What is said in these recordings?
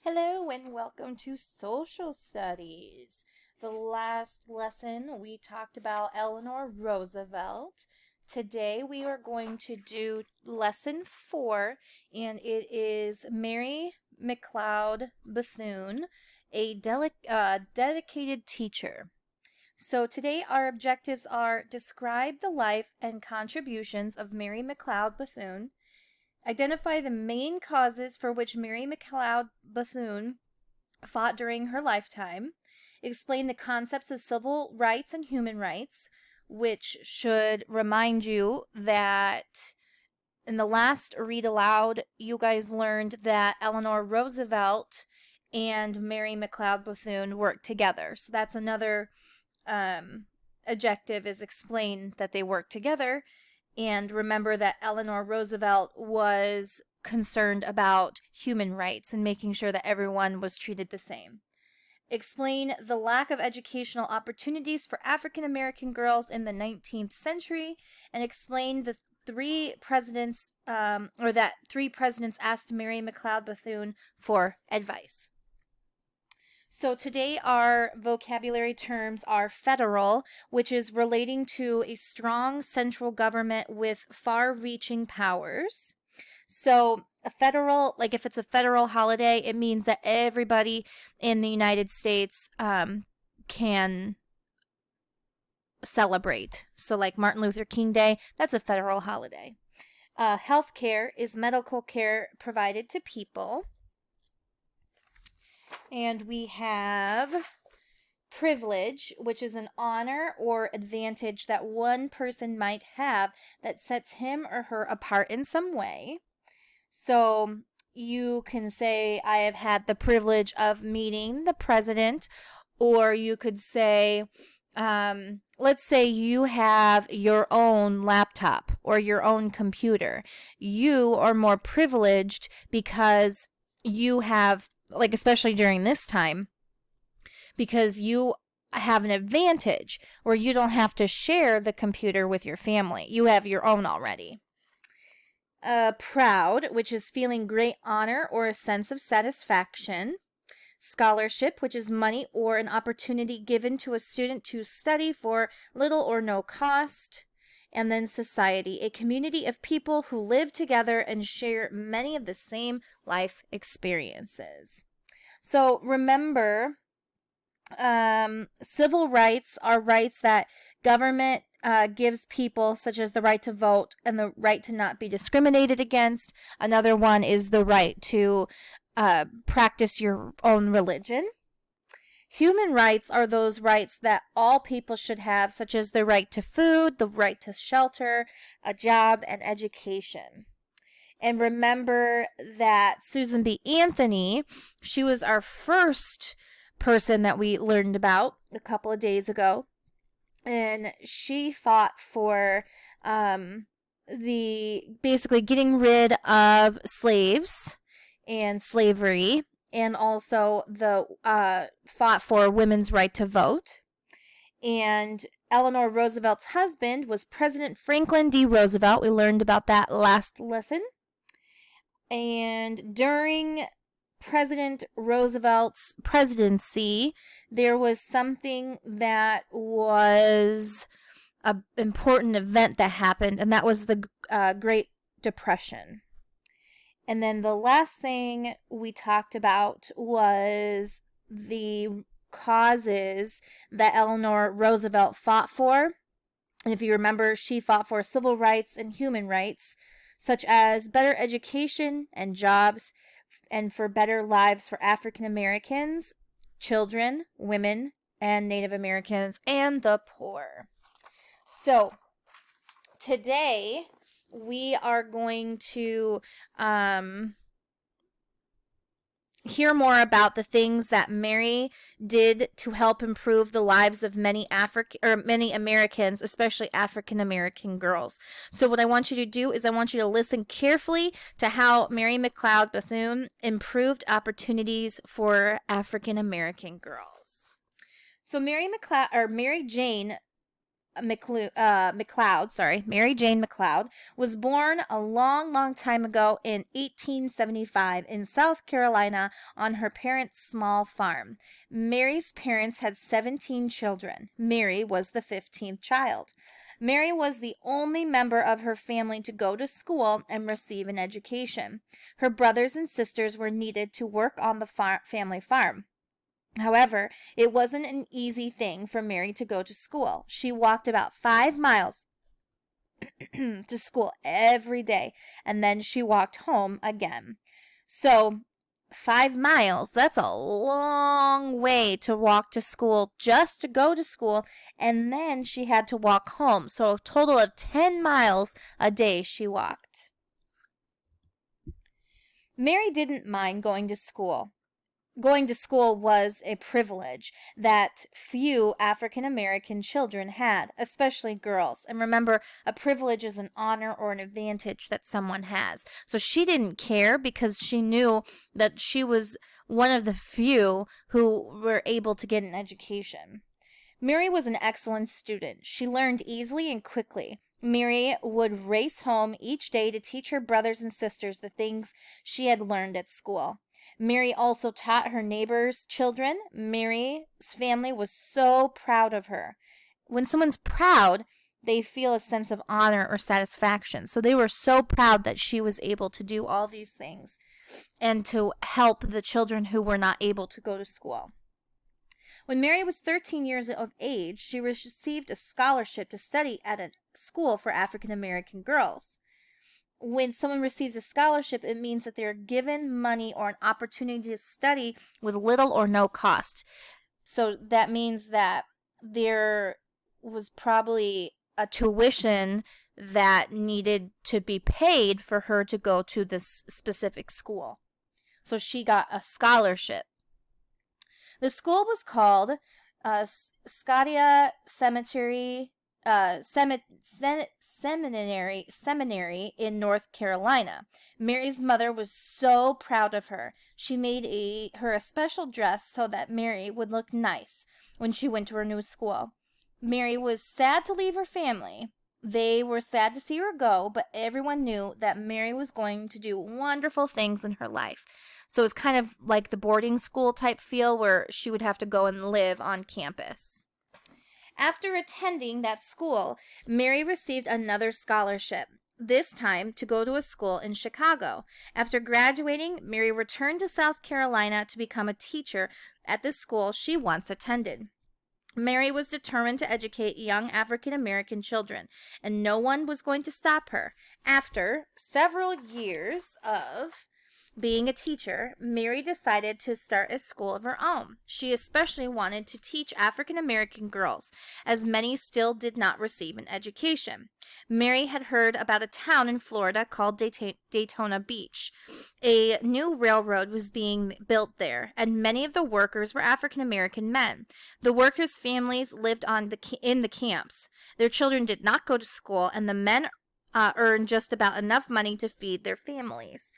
Hello and welcome to Social Studies. The last lesson we talked about Eleanor Roosevelt. Today we are going to do lesson 4, and it is Mary McLeod Bethune, a dedicated teacher. So today our objectives are describe the life and contributions of Mary McLeod Bethune, identify the main causes for which Mary McLeod Bethune fought during her lifetime, explain the concepts of civil rights and human rights, which should remind you that in the last read aloud, you guys learned that Eleanor Roosevelt and Mary McLeod Bethune worked together. So that's another adjective, is explain that they worked together. And remember that Eleanor Roosevelt was concerned about human rights and making sure that everyone was treated the same. Explain the lack of educational opportunities for African American girls in the 19th century, and explain the three presidents asked Mary McLeod Bethune for advice. So today our vocabulary terms are federal, which is relating to a strong central government with far-reaching powers. So a federal, like if it's a federal holiday, it means that everybody in the United States can celebrate. So like Martin Luther King Day, that's a federal holiday. Healthcare is medical care provided to people. And we have privilege, which is an honor or advantage that one person might have that sets him or her apart in some way. So you can say, I have had the privilege of meeting the president, or you could say, let's say you have your own laptop or your own computer. You are more privileged because you have, like especially during this time, because you have an advantage where you don't have to share the computer with your family. You have your own already. Proud, which is feeling great honor or a sense of satisfaction. Scholarship, which is money or an opportunity given to a student to study for little or no cost. And then society, a community of people who live together and share many of the same life experiences. So remember, civil rights are rights that government gives people, such as the right to vote and the right to not be discriminated against. Another one is the right to practice your own religion. Human rights are those rights that all people should have, such as the right to food, the right to shelter, a job, and education. And remember that Susan B. Anthony, she was our first person that we learned about a couple of days ago. And she fought for basically getting rid of slaves and slavery, and also fought for women's right to vote. And Eleanor Roosevelt's husband was President Franklin D. Roosevelt. We learned about that last lesson. And during President Roosevelt's presidency, there was something that was an important event that happened, and that was the Great Depression. And then the last thing we talked about was the causes that Eleanor Roosevelt fought for. And if you remember, she fought for civil rights and human rights, such as better education and jobs, and for better lives for African Americans, children, women, and Native Americans, and the poor. So today we are going to hear more about the things that Mary did to help improve the lives of many Americans, especially African American girls. So what I want you to do is I want you to listen carefully to how Mary McLeod Bethune improved opportunities for African American girls. So Mary Jane Mary Jane McLeod, was born a long, long time ago in 1875 in South Carolina on her parents' small farm. Mary's parents had 17 children. Mary was the 15th child. Mary was the only member of her family to go to school and receive an education. Her brothers and sisters were needed to work on the family farm. However, it wasn't an easy thing for Mary to go to school. She walked about 5 miles to school every day, and then she walked home again. So, 5 miles, that's a long way to walk to school just to go to school, and then she had to walk home. So, a total of 10 miles a day she walked. Mary didn't mind going to school. Going to school was a privilege that few African American children had, especially girls. And remember, a privilege is an honor or an advantage that someone has. So she didn't care because she knew that she was one of the few who were able to get an education. Mary was an excellent student. She learned easily and quickly. Mary would race home each day to teach her brothers and sisters the things she had learned at school. Mary also taught her neighbors' children. Mary's family was so proud of her. When someone's proud, they feel a sense of honor or satisfaction. So they were so proud that she was able to do all these things and to help the children who were not able to go to school. When Mary was 13 years of age, she received a scholarship to study at a school for African American girls. When someone receives a scholarship, it means that they're given money or an opportunity to study with little or no cost. So that means that there was probably a tuition that needed to be paid for her to go to this specific school. So she got a scholarship. The school was called Scotia Seminary in North Carolina. Mary's mother was so proud of her. She made her a special dress so that Mary would look nice when she went to her new school. Mary was sad to leave her family. They were sad to see her go, but everyone knew that Mary was going to do wonderful things in her life. So it was kind of like the boarding school type feel where she would have to go and live on campus. After attending that school, Mary received another scholarship, this time to go to a school in Chicago. After graduating, Mary returned to South Carolina to become a teacher at the school she once attended. Mary was determined to educate young African American children, and no one was going to stop her. After several years of being a teacher, Mary decided to start a school of her own. She especially wanted to teach African American girls, as many still did not receive an education. Mary had heard about a town in Florida called Daytona Beach. A new railroad was being built there, and many of the workers were African American men. The workers' families lived in the camps. Their children did not go to school, and the men earned just about enough money to feed their families.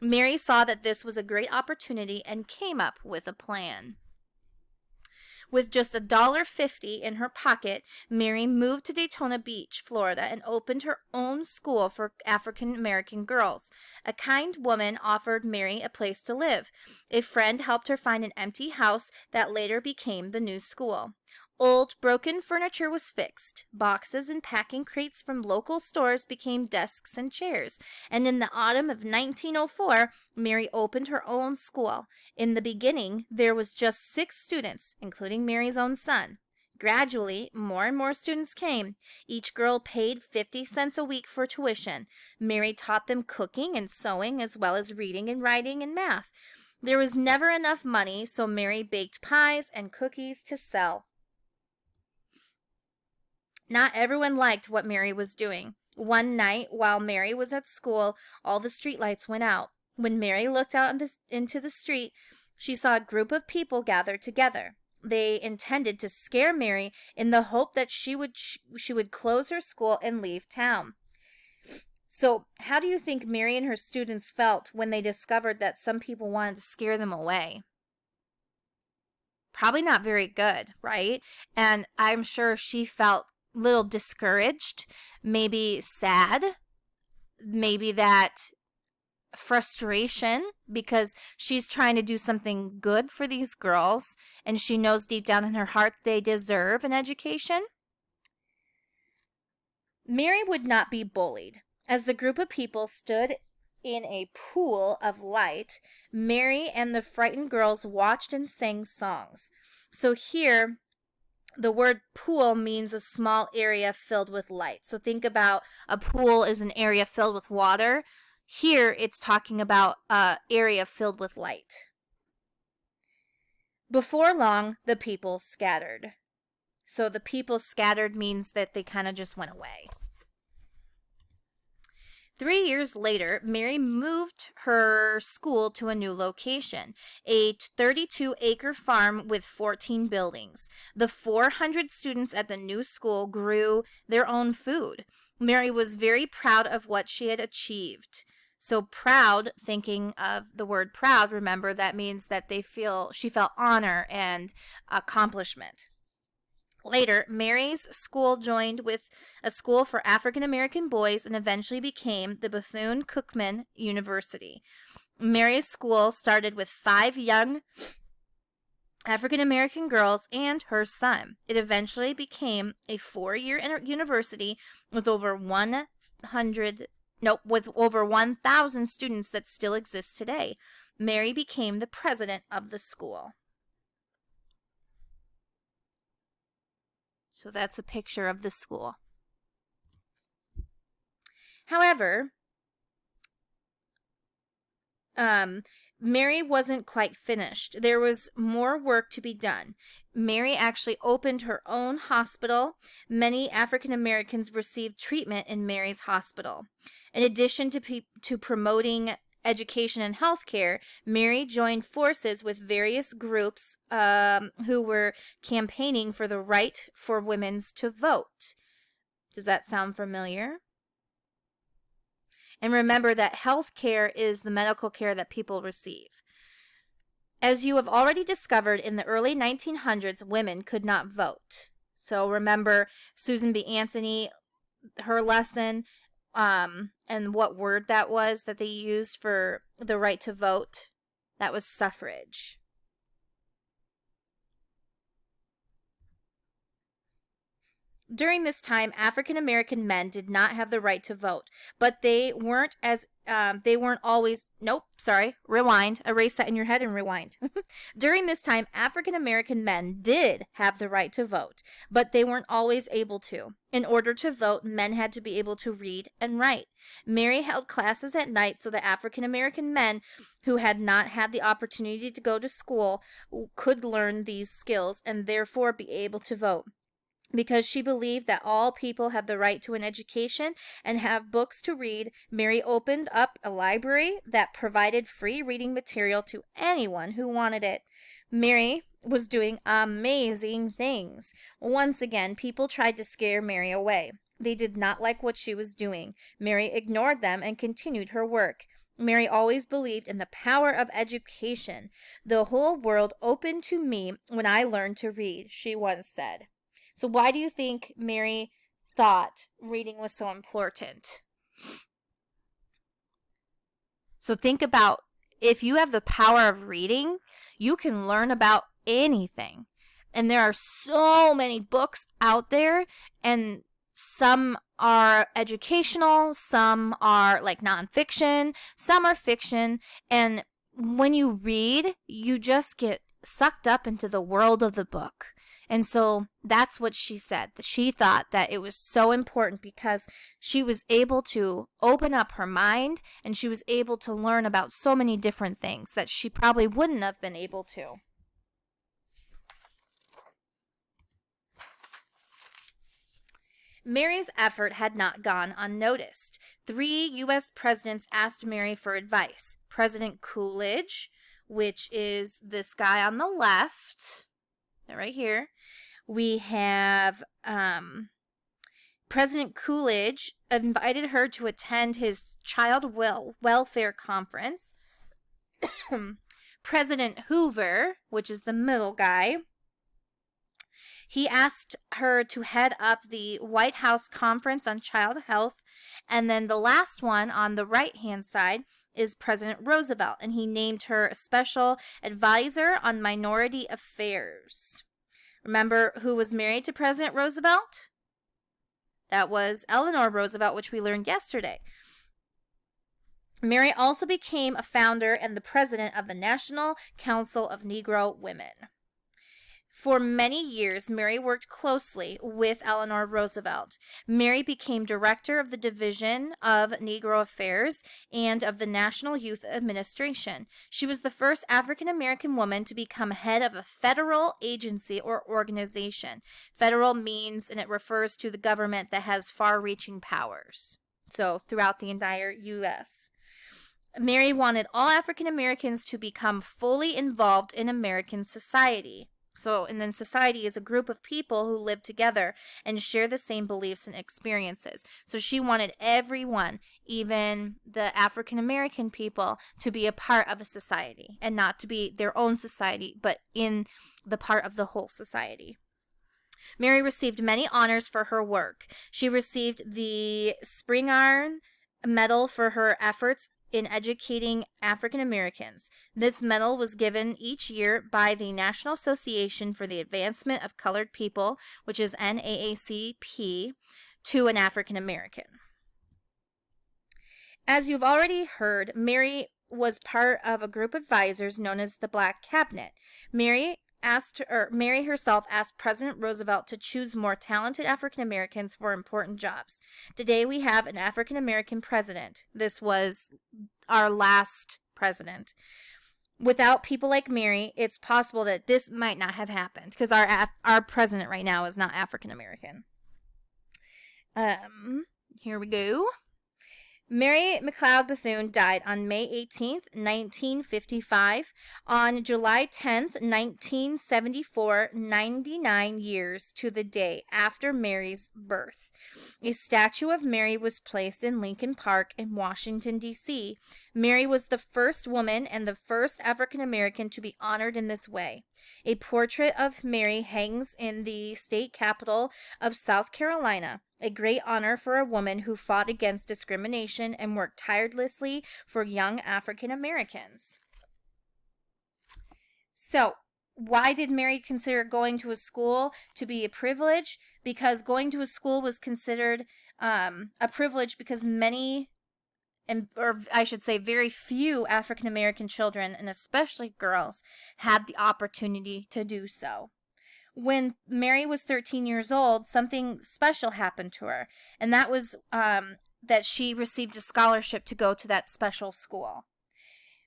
Mary saw that this was a great opportunity and came up with a plan. With just $1.50 in her pocket, Mary moved to Daytona Beach, Florida, and opened her own school for African American girls. A kind woman offered Mary a place to live. A friend helped her find an empty house that later became the new school. Old, broken furniture was fixed. Boxes and packing crates from local stores became desks and chairs. And in the autumn of 1904, Mary opened her own school. In the beginning, there was just 6 students, including Mary's own son. Gradually, more and more students came. Each girl paid 50 cents a week for tuition. Mary taught them cooking and sewing, as well as reading and writing and math. There was never enough money, so Mary baked pies and cookies to sell. Not everyone liked what Mary was doing. One night, while Mary was at school, all the streetlights went out. When Mary looked out into the street, she saw a group of people gathered together. They intended to scare Mary in the hope that she would close her school and leave town. So, how do you think Mary and her students felt when they discovered that some people wanted to scare them away? Probably not very good, right? And I'm sure she felt little discouraged, maybe sad, maybe that frustration because she's trying to do something good for these girls and she knows deep down in her heart they deserve an education. Mary would not be bullied. As the group of people stood in a pool of light, Mary and the frightened girls watched and sang songs. So here, the word pool means a small area filled with light. So think about a pool is an area filled with water. Here, it's talking about an area filled with light. Before long, the people scattered. So the people scattered means that they kind of just went away. 3 years later, Mary moved her school to a new location, a 32-acre farm with 14 buildings. The 400 students at the new school grew their own food. Mary was very proud of what she had achieved. So proud, thinking of the word proud, remember that means that she felt honor and accomplishment. Later, Mary's school joined with a school for African American boys and eventually became the Bethune-Cookman University. Mary's school started with 5 young African American girls and her son. It eventually became a 4-year university with over 1,000 students that still exist today. Mary became the president of the school. So that's a picture of the school. However, Mary wasn't quite finished. There was more work to be done. Mary actually opened her own hospital. Many African Americans received treatment in Mary's hospital. In addition to promoting education and healthcare, Mary joined forces with various groups who were campaigning for the right for women to vote. Does that sound familiar? And remember that healthcare is the medical care that people receive. As you have already discovered, in the early 1900s, women could not vote. So remember Susan B. Anthony, her lesson, and what word that was that they used for the right to vote. That was suffrage. During this time, African American men did not have the right to vote, but they weren't always, rewind, erase that in your head and rewind. During this time, African American men did have the right to vote, but they weren't always able to. In order to vote, men had to be able to read and write. Mary held classes at night so that African American men who had not had the opportunity to go to school could learn these skills and therefore be able to vote. Because she believed that all people had the right to an education and have books to read, Mary opened up a library that provided free reading material to anyone who wanted it. Mary was doing amazing things. Once again, people tried to scare Mary away. They did not like what she was doing. Mary ignored them and continued her work. Mary always believed in the power of education. The whole world opened to me when I learned to read, she once said. So why do you think Mary thought reading was so important? So think about, if you have the power of reading, you can learn about anything. And there are so many books out there, and some are educational, some are like nonfiction, some are fiction. And when you read, you just get sucked up into the world of the book. And so that's what she said. She thought that it was so important because she was able to open up her mind and she was able to learn about so many different things that she probably wouldn't have been able to. Mary's effort had not gone unnoticed. 3 U.S. presidents asked Mary for advice. President Coolidge, which is this guy on the left, right here. We have President Coolidge invited her to attend his child welfare conference. President Hoover, which is the middle guy, He asked her to head up the White House Conference on Child Health. And then the last one on the right-hand side is President Roosevelt, and he named her a special advisor on minority affairs. Remember who was married to President Roosevelt? That was Eleanor Roosevelt, which we learned yesterday. Mary also became a founder and the president of the National Council of Negro Women. For many years, Mary worked closely with Eleanor Roosevelt. Mary became director of the Division of Negro Affairs and of the National Youth Administration. She was the first African American woman to become head of a federal agency or organization. Federal means, and it refers to the government that has far-reaching powers. So, throughout the entire U.S. Mary wanted all African Americans to become fully involved in American society. So, and then society is a group of people who live together and share the same beliefs and experiences. So she wanted everyone, even the African American people, to be a part of a society and not to be their own society, but in the part of the whole society. Mary received many honors for her work. She received the Spingarn Medal for her efforts in educating African Americans. This medal was given each year by the National Association for the Advancement of Colored People, which is NAACP, to an African American. As you've already heard, Mary was part of a group of advisors known as the Black Cabinet. Mary herself asked President Roosevelt to choose more talented African Americans for important jobs. Today we have an African American president. This was our last president. Without people like Mary, it's possible that this might not have happened because our president right now is not African American. Here we go. Mary McLeod Bethune died on May 18th, 1955. On July 10th, 1974, 99 years to the day after Mary's birth. A statue of Mary was placed in Lincoln Park in Washington, D.C. Mary was the first woman and the first African American to be honored in this way. A portrait of Mary hangs in the state capitol of South Carolina, a great honor for a woman who fought against discrimination and worked tirelessly for young African Americans. So, why did Mary consider going to a school to be a privilege? Because going to a school was considered a privilege because very few African American children, and especially girls, had the opportunity to do so. When Mary was 13 years old, something special happened to her, and that was that she received a scholarship to go to that special school.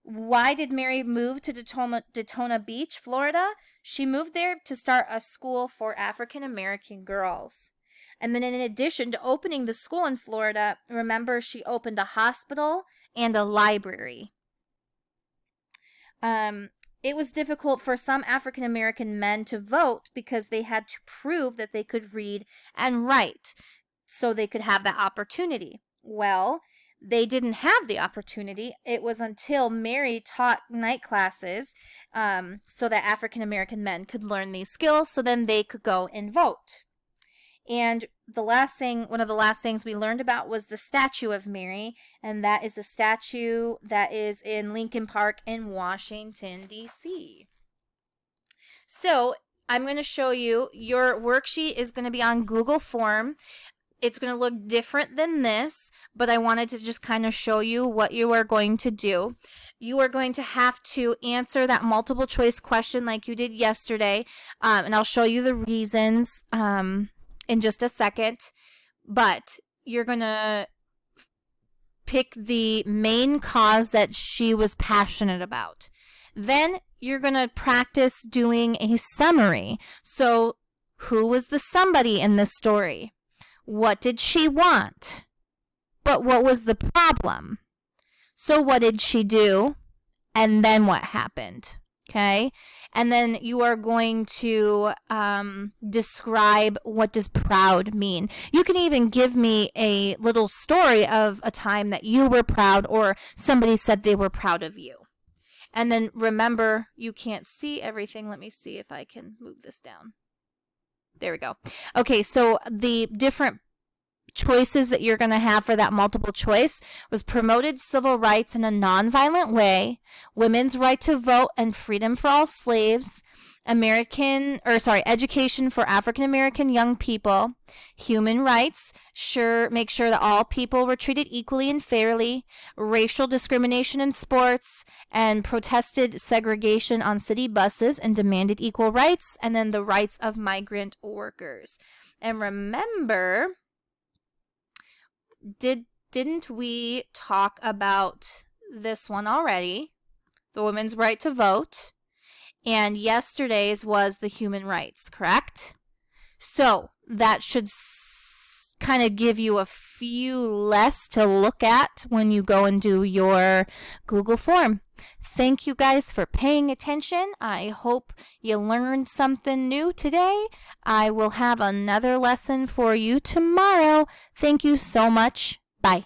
Why did Mary move to Daytona Beach, Florida? She moved there to start a school for African American girls. And then in addition to opening the school in Florida, remember she opened a hospital and a library. It was difficult for some African American men to vote because they had to prove that they could read and write so they could have that opportunity. Well, they didn't have the opportunity. It was until Mary taught night classes so that African American men could learn these skills so then they could go and vote. And one of the last things we learned about was the statue of Mary, and that is a statue that is in Lincoln Park in Washington, D.C. So I'm going to show you, your worksheet is going to be on Google Form. It's going to look different than this, but I wanted to just kind of show you what you are going to do. You are going to have to answer that multiple choice question like you did yesterday, and I'll show you the reasons in just a second, but you're going to pick the main cause that she was passionate about. Then you're going to practice doing a summary. So, who was the somebody in this story? What did she want? But what was the problem? So what did she do? And then what happened? Okay? And then you are going to describe what does proud mean. You can even give me a little story of a time that you were proud or somebody said they were proud of you. And then remember, you can't see everything. Let me see if I can move this down. There we go. Okay, so the different choices that you're going to have for that multiple choice was promoted civil rights in a nonviolent way, women's right to vote and freedom for all slaves, education for African American young people, human rights, make sure that all people were treated equally and fairly, racial discrimination in sports, and protested segregation on city buses and demanded equal rights, and then the rights of migrant workers. And remember, didn't we talk about this one already? The women's right to vote. And yesterday's was the human rights, correct? So that should kind of give you a few less to look at when you go and do your Google form. Thank you guys for paying attention. I hope you learned something new today. I will have another lesson for you tomorrow. Thank you so much. Bye.